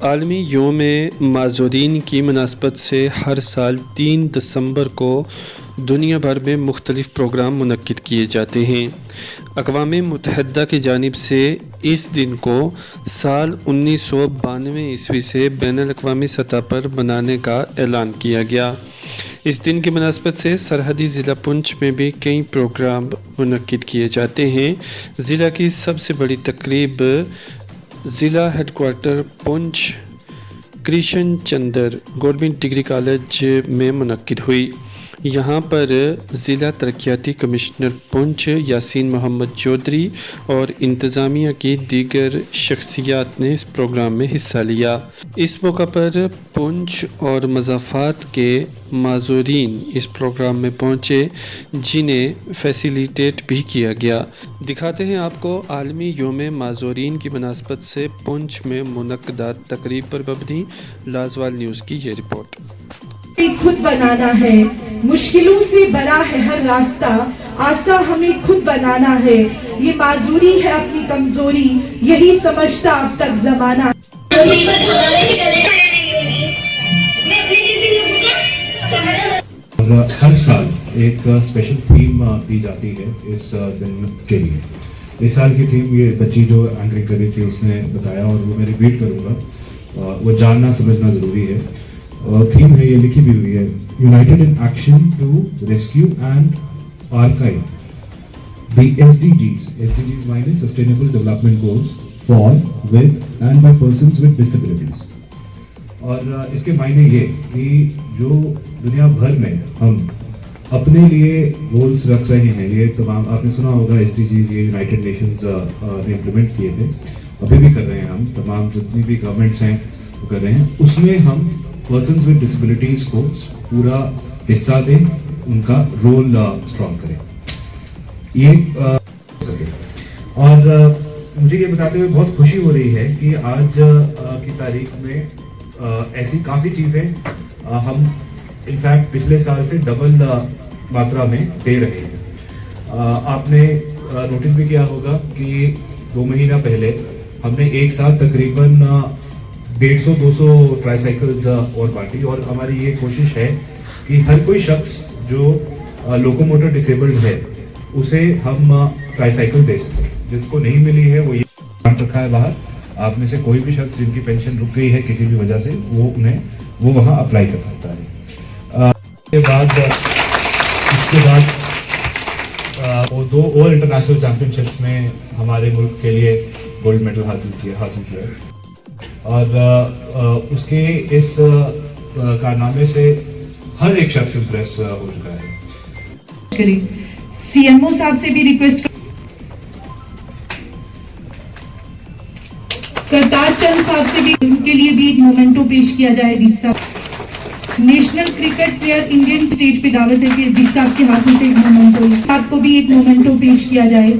आलमी योम माज़ूरीन की मुनासबत से हर साल 3 दिसंबर को दुनिया भर में मुख्तलिफ़ प्रोग्राम मुनक्किद किए जाते हैं। अक़वाम मुत्तहिदा की जानिब से इस दिन को साल 1992 ईस्वी से बैनुल अक़वामी सतह पर मनाने का ऐलान किया गया। इस दिन की मुनासबत से सरहदी ज़िला पुंछ में भी कई प्रोग्राम मुनक्किद किए जाते हैं। ज़िला की सबसे बड़ी तकरीब ज़िला हेडक्वार्टर पुंछ कृष्ण चंद्र गवर्नमेंट डिग्री कॉलेज में मुनक्किद हुई। यहाँ पर ज़िला तरक्याती कमिश्नर पुंछ यासीन मोहम्मद चौधरी और इंतज़ामिया की दीगर शख्सियात ने इस प्रोग्राम में हिस्सा लिया। इस मौका पर पुंछ और मज़ाफ़ात के माज़ूरीन इस प्रोग्राम में पहुँचे, जिन्हें फैसिलिटेट भी किया गया। दिखाते हैं आपको आलमी योम माज़ूरीन की मुनासबत से पुंछ में मुनक्किदा तकरीब पर मबनी लाजवाल न्यूज़ की ये रिपोर्ट। खुद बनाना है, मुश्किलों से बड़ा है हर रास्ता, आसा हमें खुद बनाना है। ये माजूरी है अपनी कमजोरी, यही समझता अब तक जमाना। हर साल एक स्पेशल थीम दी जाती है इस दिन के लिए। इस साल की थीम ये बच्ची जो एंकरिंग कर रही थी उसने बताया और वो मैं रिपीट करूँगा, वो जानना समझना ज़रूरी है। थीम है, ये लिखी भी हुई है, united in action to rescue and archive the SDGs मायने sustainable development goals for with and by persons with disabilities. और इसके मायने ये कि जो दुनिया भर में हम अपने लिए गोल्स रख रहे हैं, ये तमाम आपने सुना होगा SDGs, ये यूनाइटेड नेशंस ने इम्प्लीमेंट किए थे, अभी भी कर रहे हैं हम, तमाम जितनी भी गवर्नमेंट्स हैं वो कर रहे हैं। उसमें हम पर्सन्स विद डिसेबिलिटीज को पूरा हिस्सा दें, उनका रोल स्ट्रॉन्ग करें, ये सके। और मुझे ये बताते हुए बहुत खुशी हो रही है कि आज की तारीख में ऐसी काफ़ी चीज़ें हम इनफैक्ट पिछले साल से डबल मात्रा में दे रहे हैं। आपने नोटिस भी किया होगा कि 2 महीना पहले हमने एक साथ तकरीबन 150-200 ट्राईसाइकिल्स और बांटी, और हमारी ये कोशिश है कि हर कोई शख्स जो लोकोमोटर डिसेबल्ड है उसे हम ट्राईसाइकिल दे सकें। जिसको नहीं मिली है वो ये रखा है बाहर, आप में से कोई भी शख्स जिनकी पेंशन रुक गई है किसी भी वजह से, वो वहाँ अप्लाई कर सकता है। इसके बाद वो 2 और इंटरनेशनल चैंपियनशिप्स में हमारे मुल्क के लिए गोल्ड मेडल हासिल किया और उसके इस कारनामे से हर एक शख्स इम्प्रेस हो चुका है। CMO साहब से भी रिक्वेस्ट करतार चंद साहब से भी, उनके लिए भी एक मोमेंटो पेश किया जाए। डीसी साहब national cricket player Indian stage पे दावत है कि डीसी साहब के हाथों से एक मोमेंटो, साहब को भी एक मोमेंटो पेश किया जाए।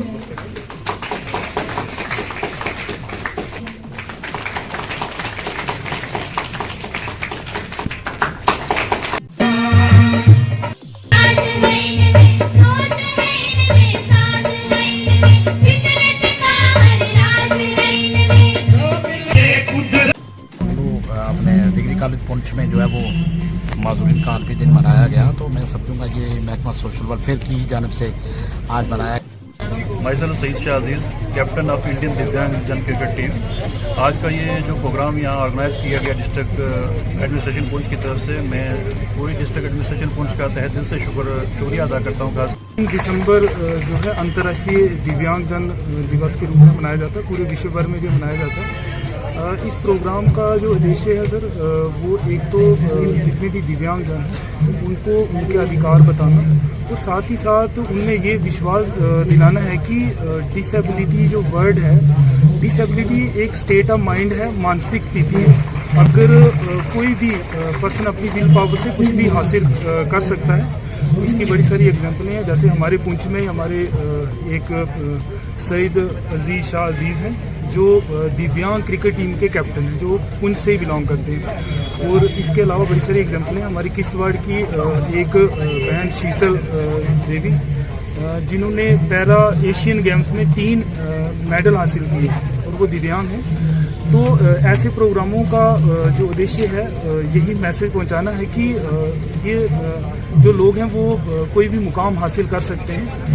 कॉलेज पुंछ में जो है वो माज़ूरीन का आलमी दिन मनाया गया, तो मैं समझूंगा ये महकमा सोशल वेलफेयर की जानिब से आज मनाया। मैसल सईद शाह अजीज़, कैप्टन ऑफ इंडियन दिव्यांग जन क्रिकेट टीम। आज का ये जो प्रोग्राम यहाँ ऑर्गेनाइज़ किया गया डिस्ट्रिक्ट एडमिनिस्ट्रेशन पुंछ की तरफ से, मैं पूरी डिस्ट्रिक्ट एडमिनिस्ट्रेशन पुंछ का तहे दिल से शुक्रिया अदा करता हूँ। खास दिसंबर जो है अंतर्राष्ट्रीय दिव्यांगजन दिवस के रूप में मनाया जाता है, पूरे विश्व भर में भी मनाया जाता है। इस प्रोग्राम का जो उद्देश्य है सर, वो एक तो जितने भी दिव्यांगजन हैं उनको उनके अधिकार बताना, और साथ ही साथ उनमें ये विश्वास दिलाना है कि डिसेबिलिटी जो वर्ड है, डिसेबिलिटी एक स्टेट ऑफ माइंड है, मानसिक स्थिति है। अगर कोई भी पर्सन अपनी विल पावर से कुछ भी हासिल कर सकता है, इसकी बड़ी सारी एग्जाम्पलें हैं। जैसे हमारे पुंछ में हमारे एक सईद अजीज़ शाह अजीज़ हैं जो दिव्यांग क्रिकेट टीम के कैप्टन हैं, जो पुंछ से ही बिलोंग करते हैं। और इसके अलावा बड़ी सारी एग्जाम्पलें हैं। हमारी किश्तवाड़ की एक बहन शीतल देवी, जिन्होंने पैरा एशियन गेम्स में 3 मेडल हासिल किए और वो दिव्यांग हैं। तो ऐसे प्रोग्रामों का जो उद्देश्य है यही मैसेज पहुंचाना है कि ये जो लोग हैं वो कोई भी मुकाम हासिल कर सकते हैं।